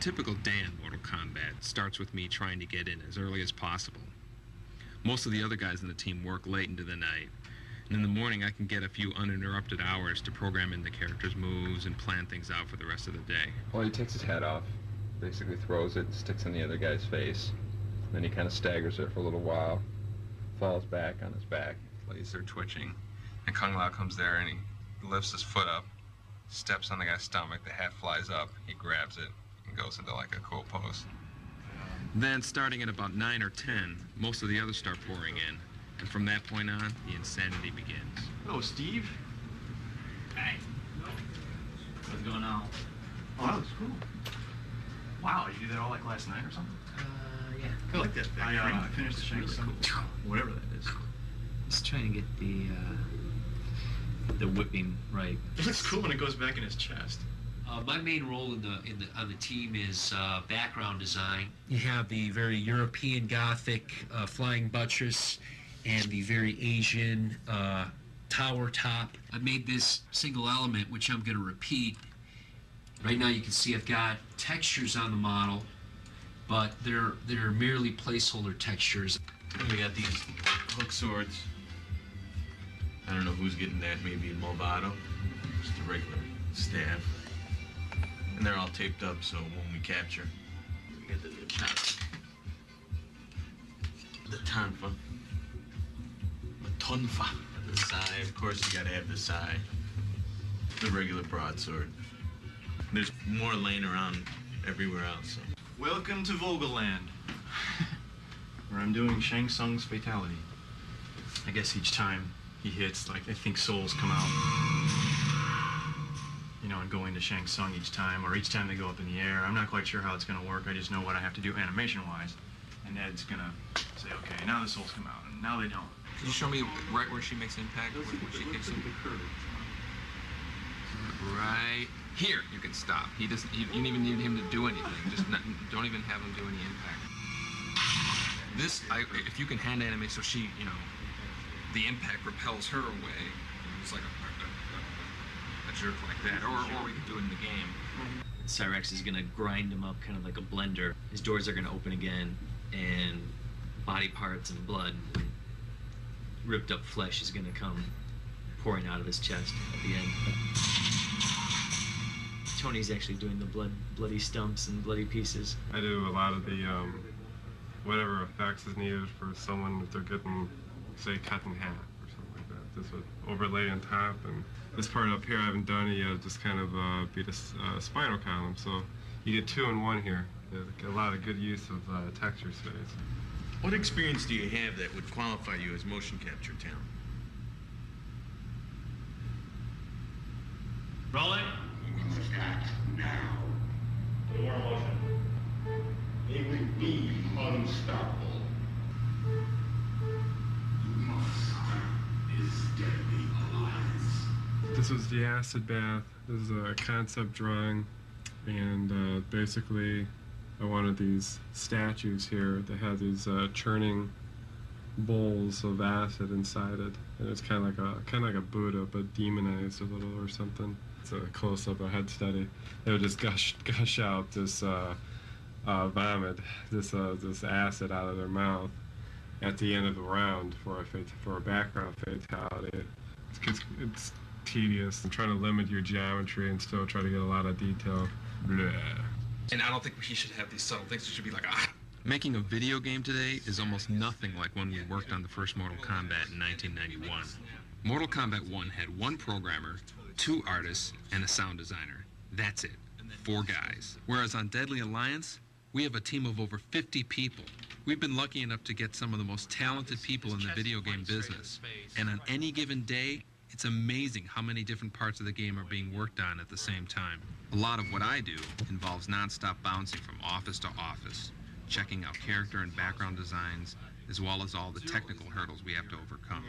typical day in Mortal Kombat starts with me trying to get in as early as possible. Most of the other guys in the team work late into the night, and in the morning I can get a few uninterrupted hours to program in the character's moves and plan things out for the rest of the day. Well, he takes his hat off, basically throws it, sticks in the other guy's face, then he kind of staggers there for a little while, falls back on his back, lays there twitching, and Kung Lao comes there and he lifts his foot up, steps on the guy's stomach, the hat flies up, he grabs it, and goes into like a cool pose. Then, starting at about 9 or 10, most of the others start pouring in, and from that point on, the insanity begins. Hello, Steve. Hey. What's going on? Oh, that looks cool. Wow, you do that all like last night or something? Yeah. I like that thing. I finished the Shang Tsung, whatever that is. Just trying to get the whipping right. It looks cool when it goes back in his chest. My main role on the team is background design. You have the very European Gothic flying buttress and the very Asian tower top. I made this single element, which I'm going to repeat. Right now you can see I've got textures on the model, but they're merely placeholder textures. We got these hook swords. I don't know who's getting that, maybe Movado, just a regular staff. And they're all taped up, so when we capture, we get the Tanfa, the Tonfa, the Sai. Of course, you gotta have the Sai, the regular broadsword. There's more laying around everywhere else. So. Welcome to Vogelland, where I'm doing Shang Tsung's fatality. I guess each time he hits, like, I think souls come out, you know, and go into Shang Tsung each time, or each time they go up in the air. I'm not quite sure how it's going to work. I just know what I have to do animation-wise. And Ed's going to say, okay, now the souls come out, and now they don't. Can you show me right where she makes impact, when she kicks him? Right here, you can stop. He doesn't. You don't even need him to do anything. Just don't even have him do any impact. This, if you can hand animate so she, you know, the impact repels her away. It's like a jerk like that, or we can do it in the game. Cyrex is gonna grind him up kind of like a blender. His doors are gonna open again, and body parts and blood and ripped up flesh is gonna come pouring out of his chest at the end. Tony's actually doing the bloody stumps and bloody pieces. I do a lot of the whatever effects is needed for someone if they're getting, say, cut in half or something like that. This would overlay on top, and this part up here I haven't done it yet. Just kind of beat a spinal column, so you get 2 in 1 here. Get a lot of good use of texture space. What experience do you have that would qualify you as motion capture talent? Rolling. Act now. More motion. They will be unstoppable. You must stop this deadly alliance. This was the acid bath. This is a concept drawing, and basically I wanted these statues here that had these churning bowls of acid inside it, and it's kind of like a Buddha, but demonized a little or something. It's a close-up, a head study. They would just gush out this vomit, this acid out of their mouth at the end of the round for a background fatality. It's tedious and trying to limit your geometry and still try to get a lot of detail. Blah. And I don't think he should have these subtle things. It should be like, ah. Making a video game today is almost nothing like when we worked on the first Mortal Kombat in 1991. Mortal Kombat 1 had 1 programmer, 2 artists, and a sound designer. That's it. 4 guys. Whereas on Deadly Alliance, we have a team of over 50 people. We've been lucky enough to get some of the most talented people in the video game business. And on any given day, it's amazing how many different parts of the game are being worked on at the same time. A lot of what I do involves non-stop bouncing from office to office, checking out character and background designs, as well as all the technical hurdles we have to overcome.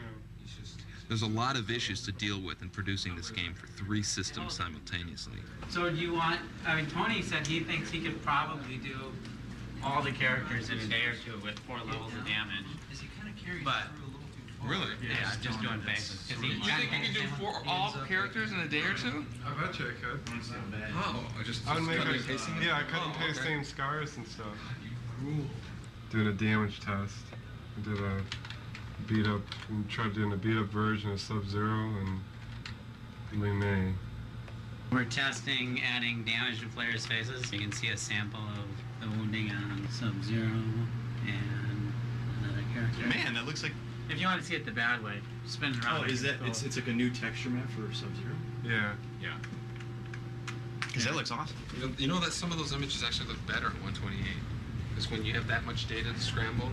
There's a lot of issues to deal with in producing this game for 3 systems simultaneously. So do you want, I mean, Tony said he thinks he could probably do all the characters in a day or 2 with 4 levels of damage. But Really? Yeah, just doing basics. You think you can do all characters in a day or two? I bet you I could. Oh, I would make cutting it, and pasting it? yeah, I cut and Oh, paste okay. same scars and stuff. Doing a damage test. I did a beat up, and tried doing a beat up version of Sub-Zero and Li Mei. We're testing adding damage to players' faces. You can see a sample of the wounding on Sub-Zero and another character. Man, that looks like. If you want to see it the bad way, spin it around. Oh, is that? It's like a new texture map for Sub-Zero. Yeah. Yeah. Because that looks awesome. You know that some of those images actually look better at 128. Because when you have that much data to scramble.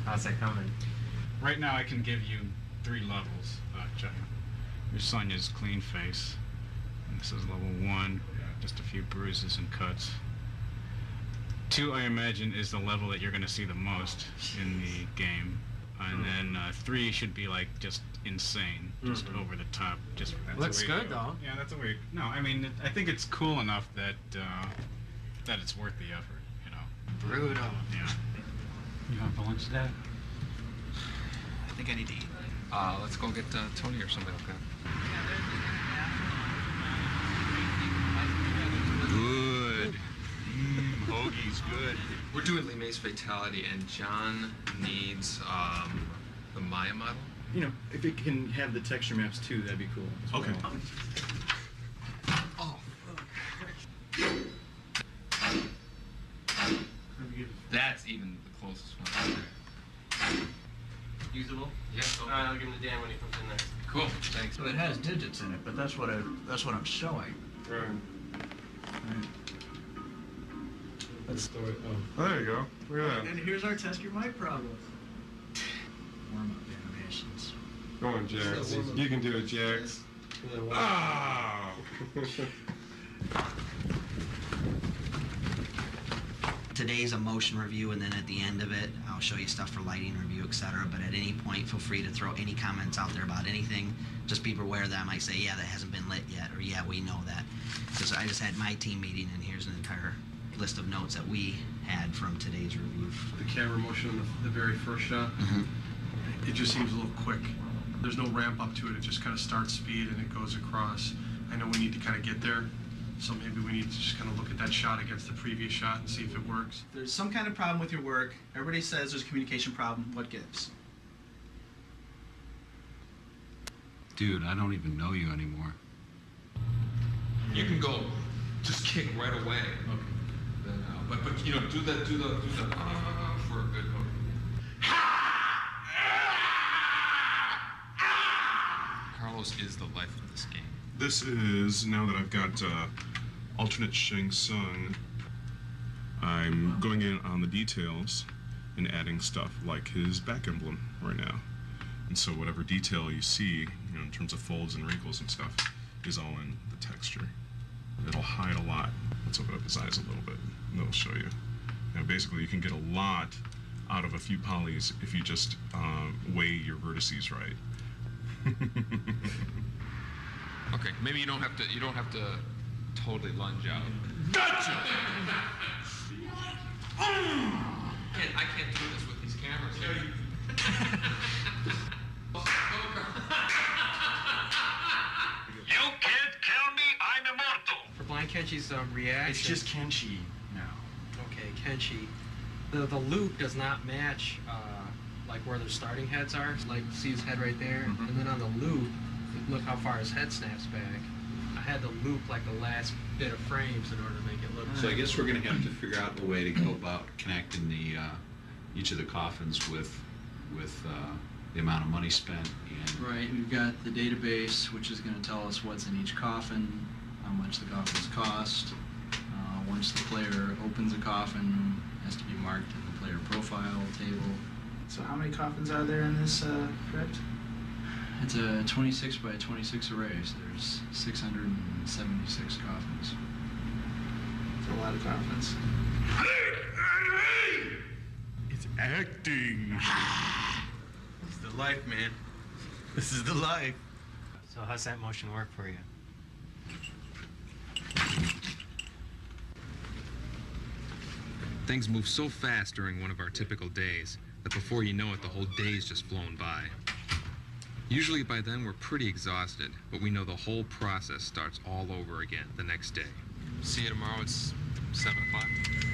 How's that coming? Right now, I can give you 3 levels, Chang. Your Sonya's clean face. And this is level 1, just a few bruises and cuts. 2, I imagine, is the level that you're going to see the most in the game. And then 3 should be like just insane, just over the top. Just that's Looks the way to good, go. though. Yeah, that's a way. No, I mean, I think it's cool enough that that it's worth the effort. You know. Brutal. Yeah. You want for lunch today? I think I need to eat. Let's go get Tony or somebody like that. Good. Hoagie's good. We're doing Li Mei's fatality, and John needs the Maya model. You know, if it can have the texture maps too, that'd be cool. Okay. Oh. That's even the closest one. Usable? Yeah. All right, I'll give him to Dan when he comes in next. Cool. Thanks. So it has digits in it, but that's what I'm showing. Right. Right. That's the way. Oh, there you go. Look at that. And here's our test your mic problem. Warm up animations. Go on, Jax. You can do it, Jax. Ah! Today's a motion review, and then at the end of it, I'll show you stuff for lighting review, etc. But at any point, feel free to throw any comments out there about anything. Just be aware that I might say, yeah, that hasn't been lit yet, or yeah, we know that. Because I just had my team meeting, and here's an entire list of notes that we had from today's review. The camera motion on the very first shot, it just seems a little quick. There's no ramp up to it. It just kind of starts speed and it goes across. I know we need to kind of get there, so maybe we need to just kind of look at that shot against the previous shot and see if it works. There's some kind of problem with your work. Everybody says there's a communication problem. What gives? Dude, I don't even know you anymore. You can go, just kick right away. Okay. Then, but you know, do the for a good hook. Carlos is the life of this game. This is, now that I've got alternate Shang Tsung, I'm going in on the details and adding stuff like his back emblem right now. And so whatever detail you see, you know, in terms of folds and wrinkles and stuff, is all in the texture. It'll hide a lot. Let's open up his eyes a little bit, and that'll show you. Now basically you can get a lot out of a few polys if you just weigh your vertices right. Okay, maybe you don't have to totally lunge out. Gotcha! I can't do this with these cameras. You can't kill me, I'm immortal! For Blind Kenshi's reaction. It's just Kenshi now. Okay, Kenshi. The loop does not match like where their starting heads are. Like, see his head right there? And then on the loop, look how far his head snaps back. I had to loop like the last bit of frames in order to make it look. So I guess we're going to have to figure out a way to go about connecting the each of the coffins with the amount of money spent. And Right, we've got the database, which is going to tell us what's in each coffin, how much the coffins cost. Once the player opens a coffin, it has to be marked in the player profile table. So how many coffins are there in this crypt? It's a 26 by 26 array, so there's 676 coffins. It's a lot of coffins. It's acting. This is the life, man. This is the life. So how's that motion work for you? Things move so fast during one of our typical days that before you know it, the whole day's just flown by. Usually by then we're pretty exhausted, but we know the whole process starts all over again the next day. See you tomorrow at 7 o'clock.